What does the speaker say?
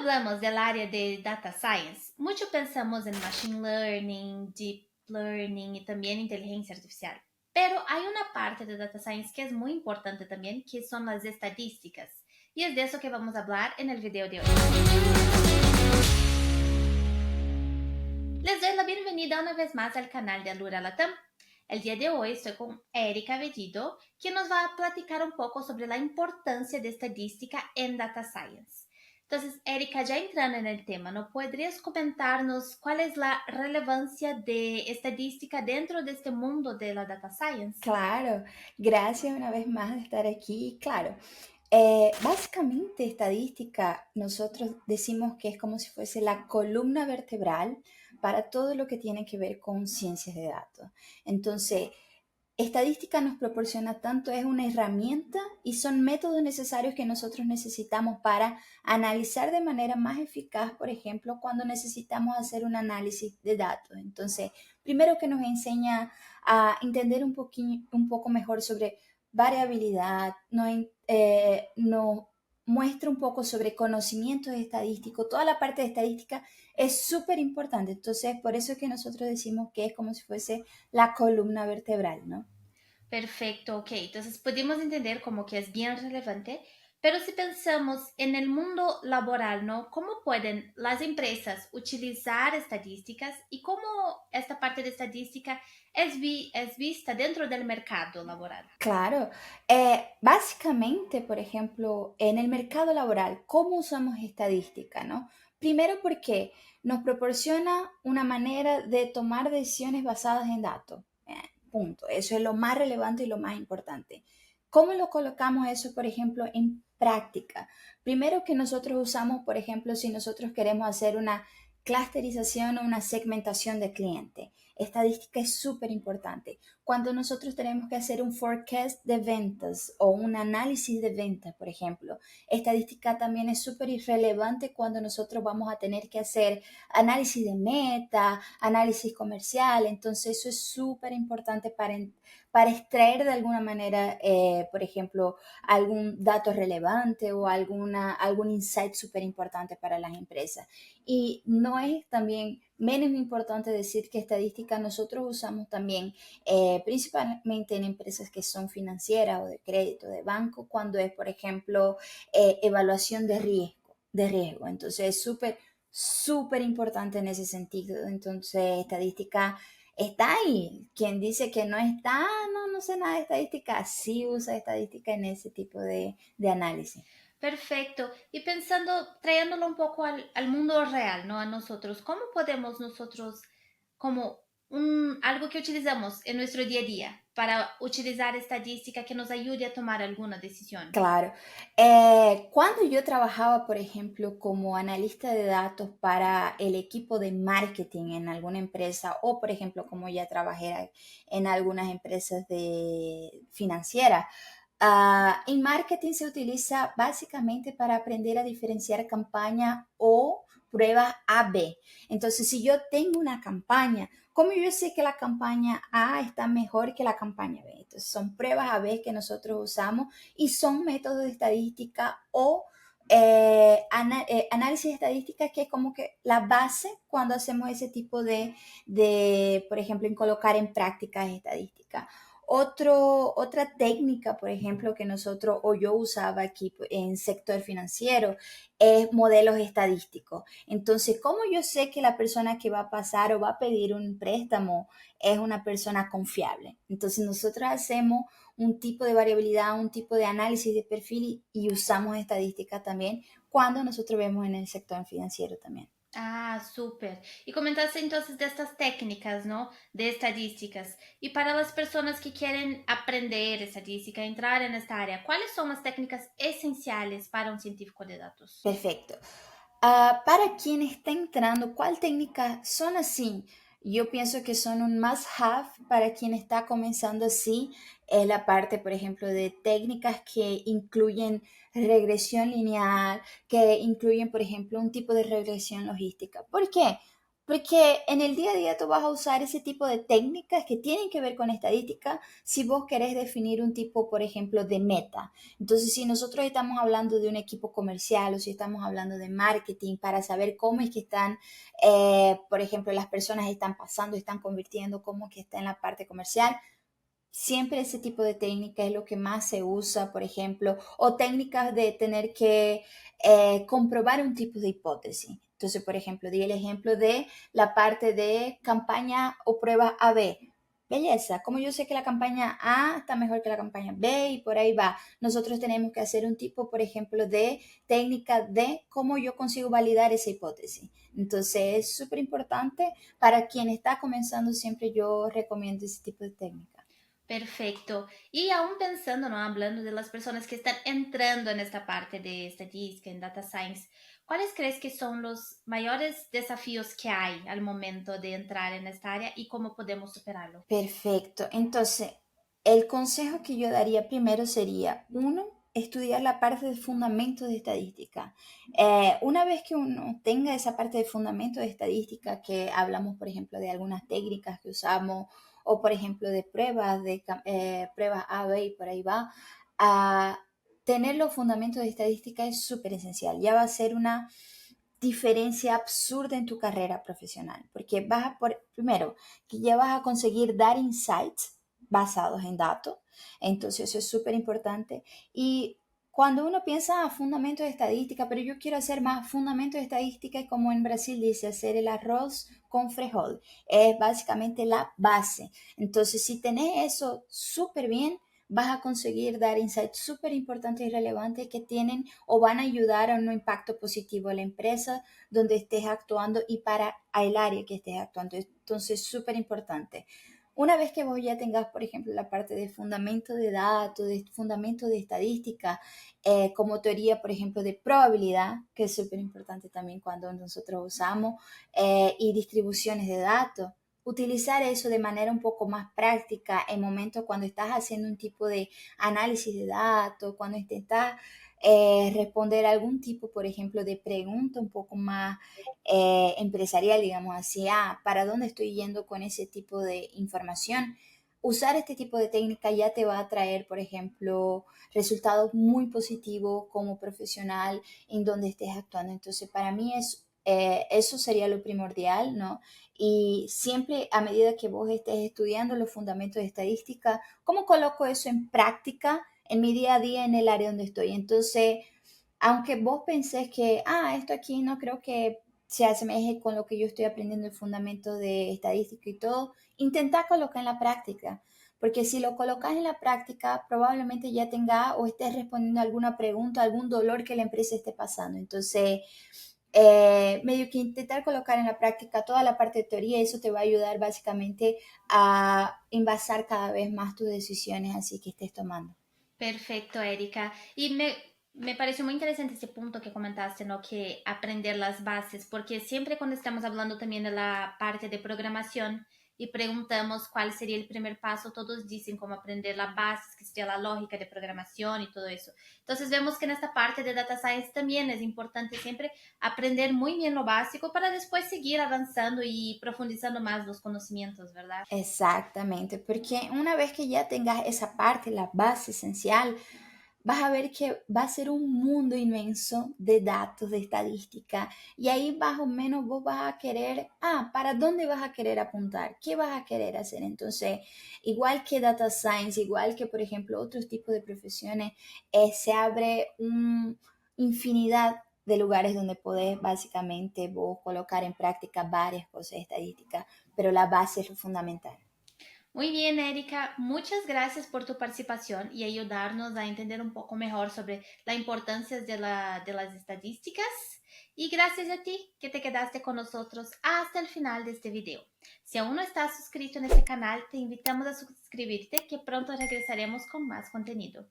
hablamos del área de data science, mucho pensamos en machine learning, deep learning y también inteligencia artificial. Pero hay una parte de data science que es muy importante también, que son las estadísticas. Y es de eso que vamos a hablar en el video de hoy. Les doy la bienvenida una vez más al canal de Alura Latam. El día de hoy estoy con Erika Bellido, quien nos va a platicar un poco sobre la importancia de estadística en data science. Entonces, Erika, ya entrando en el tema, ¿no podrías comentarnos cuál es la relevancia de estadística dentro de este mundo de la data science? Claro, gracias una vez más de estar aquí. Claro, básicamente estadística, nosotros decimos que es como si fuese la columna vertebral para todo lo que tiene que ver con ciencias de datos. Entonces, estadística nos proporciona tanto, es una herramienta y son métodos necesarios que nosotros necesitamos para analizar de manera más eficaz, por ejemplo, cuando necesitamos hacer un análisis de datos. Entonces, primero que nos enseña a entender un poco mejor sobre variabilidad, nos muestra un poco sobre conocimientos estadísticos, toda la parte de estadística es súper importante. Entonces, por eso es que nosotros decimos que es como si fuese la columna vertebral, ¿no? Perfecto, ok. Entonces pudimos entender como que es bien relevante, pero si pensamos en el mundo laboral, ¿no? ¿Cómo pueden las empresas utilizar estadísticas y cómo esta parte de estadística es vista dentro del mercado laboral? Claro, básicamente, por ejemplo, en el mercado laboral, ¿cómo usamos estadística, no? Primero porque nos proporciona una manera de tomar decisiones basadas en datos. Punto. Eso es lo más relevante y lo más importante. ¿Cómo lo colocamos eso, por ejemplo, en práctica? Primero que nosotros usamos, por ejemplo, si nosotros queremos hacer una clusterización o una segmentación de cliente. Estadística es súper importante. Cuando nosotros tenemos que hacer un forecast de ventas o un análisis de ventas, por ejemplo, estadística también es súper irrelevante cuando nosotros vamos a tener que hacer análisis de meta, análisis comercial. Entonces, eso es súper importante para extraer de alguna manera, por ejemplo, algún dato relevante o algún insight súper importante para las empresas. Y no es también menos importante decir que estadística nosotros usamos también principalmente en empresas que son financieras o de crédito, de banco, cuando es, por ejemplo, evaluación de riesgo. Entonces es súper importante en ese sentido. Entonces, estadística está ahí. Quien dice que no está, no sé nada de estadística, sí usa estadística en ese tipo de análisis. Perfecto. Y pensando, trayéndolo un poco al mundo real, ¿no? A nosotros, ¿cómo podemos nosotros, como algo que utilizamos en nuestro día a día, para utilizar estadística que nos ayude a tomar alguna decisión? Claro. Cuando yo trabajaba, por ejemplo, como analista de datos para el equipo de marketing en alguna empresa o, por ejemplo, como ya trabajé en algunas empresas de financieras, en marketing se utiliza básicamente para aprender a diferenciar campaña o pruebas A/B. Entonces, si yo tengo una campaña, ¿cómo yo sé que la campaña A está mejor que la campaña B? Entonces, son pruebas A/B que nosotros usamos y son métodos de estadística o análisis de estadística, que es como que la base cuando hacemos ese tipo por ejemplo, en colocar en prácticas estadísticas. Otra técnica, por ejemplo, que nosotros o yo usaba aquí en sector financiero es modelos estadísticos. Entonces, ¿cómo yo sé que la persona que va a pasar o va a pedir un préstamo es una persona confiable? Entonces, nosotros hacemos un tipo de variabilidad, un tipo de análisis de perfil y usamos estadística también cuando nosotros vemos en el sector financiero también. Ah, súper. Y comentaste entonces de estas técnicas, ¿no? De estadísticas. Y para las personas que quieren aprender estadística, entrar en esta área, ¿cuáles son las técnicas esenciales para un científico de datos? Perfecto. Para quien está entrando, ¿cuál técnica son así? Yo pienso que son un must-have para quien está comenzando así. Es la parte, por ejemplo, de técnicas que incluyen regresión lineal, que incluyen, por ejemplo, un tipo de regresión logística. ¿Por qué? Porque en el día a día tú vas a usar ese tipo de técnicas que tienen que ver con estadística si vos querés definir un tipo, por ejemplo, de meta. Entonces, si nosotros estamos hablando de un equipo comercial o si estamos hablando de marketing para saber cómo es que están, por ejemplo, las personas están pasando, están convirtiendo, cómo es que está en la parte comercial, siempre ese tipo de técnica es lo que más se usa, por ejemplo, o técnicas de tener que comprobar un tipo de hipótesis. Entonces, por ejemplo, di el ejemplo de la parte de campaña o prueba AB. Belleza, como yo sé que la campaña A está mejor que la campaña B y por ahí va. Nosotros tenemos que hacer un tipo, por ejemplo, de técnica de cómo yo consigo validar esa hipótesis. Entonces, es súper importante para quien está comenzando, siempre yo recomiendo ese tipo de técnica. Perfecto. Y aún pensando, ¿no? Hablando de las personas que están entrando en esta parte de estadística, en data science, ¿cuáles crees que son los mayores desafíos que hay al momento de entrar en esta área y cómo podemos superarlo? Perfecto. Entonces, el consejo que yo daría primero sería, uno, estudiar la parte de fundamento de estadística. Una vez que uno tenga esa parte de fundamento de estadística, que hablamos, por ejemplo, de algunas técnicas que usamos, o por ejemplo de pruebas, pruebas A, B y por ahí va, a tener los fundamentos de estadística es súper esencial. Ya va a ser una diferencia absurda en tu carrera profesional, porque primero, que ya vas a conseguir dar insights basados en datos, entonces eso es súper importante. Y cuando uno piensa a fundamentos de estadística, pero yo quiero hacer más fundamentos de estadística, como en Brasil dice, hacer el arroz con frijol, es básicamente la base. Entonces, si tenés eso súper bien, vas a conseguir dar insights súper importantes y relevantes que tienen o van a ayudar a un impacto positivo a la empresa donde estés actuando y para el área que estés actuando. Entonces, súper importante. Una vez que vos ya tengas, por ejemplo, la parte de fundamento de datos, de fundamento de estadística, como teoría, por ejemplo, de probabilidad, que es súper importante también cuando nosotros usamos, y distribuciones de datos, utilizar eso de manera un poco más práctica en momentos cuando estás haciendo un tipo de análisis de datos, cuando intentas responder algún tipo, por ejemplo, de pregunta un poco más empresarial, digamos así, ¿para dónde estoy yendo con ese tipo de información? Usar este tipo de técnica ya te va a traer, por ejemplo, resultados muy positivos como profesional en donde estés actuando. Entonces, para mí eso sería lo primordial, ¿no? Y siempre a medida que vos estés estudiando los fundamentos de estadística, ¿cómo coloco eso en práctica en mi día a día en el área donde estoy? Entonces, aunque vos pensés que, esto aquí no creo que se asemeje con lo que yo estoy aprendiendo el fundamento de estadística y todo, intenta colocar en la práctica. Porque si lo colocas en la práctica, probablemente ya tenga o estés respondiendo a alguna pregunta, algún dolor que la empresa esté pasando. Entonces, medio que intentar colocar en la práctica toda la parte de teoría, eso te va a ayudar básicamente a envasar cada vez más tus decisiones así que estés tomando. Perfecto, Erika. Y me pareció muy interesante ese punto que comentaste, ¿no? Que aprender las bases, porque siempre cuando estamos hablando también de la parte de programación y preguntamos cuál sería el primer paso, todos dicen cómo aprender la base, que sería la lógica de programación y todo eso. Entonces vemos que en esta parte de data science también es importante siempre aprender muy bien lo básico para después seguir avanzando y profundizando más los conocimientos, ¿verdad? Exactamente, porque una vez que ya tengas esa parte, la base esencial, vas a ver que va a ser un mundo inmenso de datos, de estadística, y ahí más o menos vos vas a querer, ¿para dónde vas a querer apuntar? ¿Qué vas a querer hacer? Entonces, igual que data science, igual que, por ejemplo, otros tipos de profesiones, se abre una infinidad de lugares donde podés básicamente vos colocar en práctica varias cosas estadísticas, pero la base es lo fundamental. Muy bien, Erika, muchas gracias por tu participación y ayudarnos a entender un poco mejor sobre la importancia de las estadísticas. Y gracias a ti que te quedaste con nosotros hasta el final de este video. Si aún no estás suscrito en este canal, te invitamos a suscribirte que pronto regresaremos con más contenido.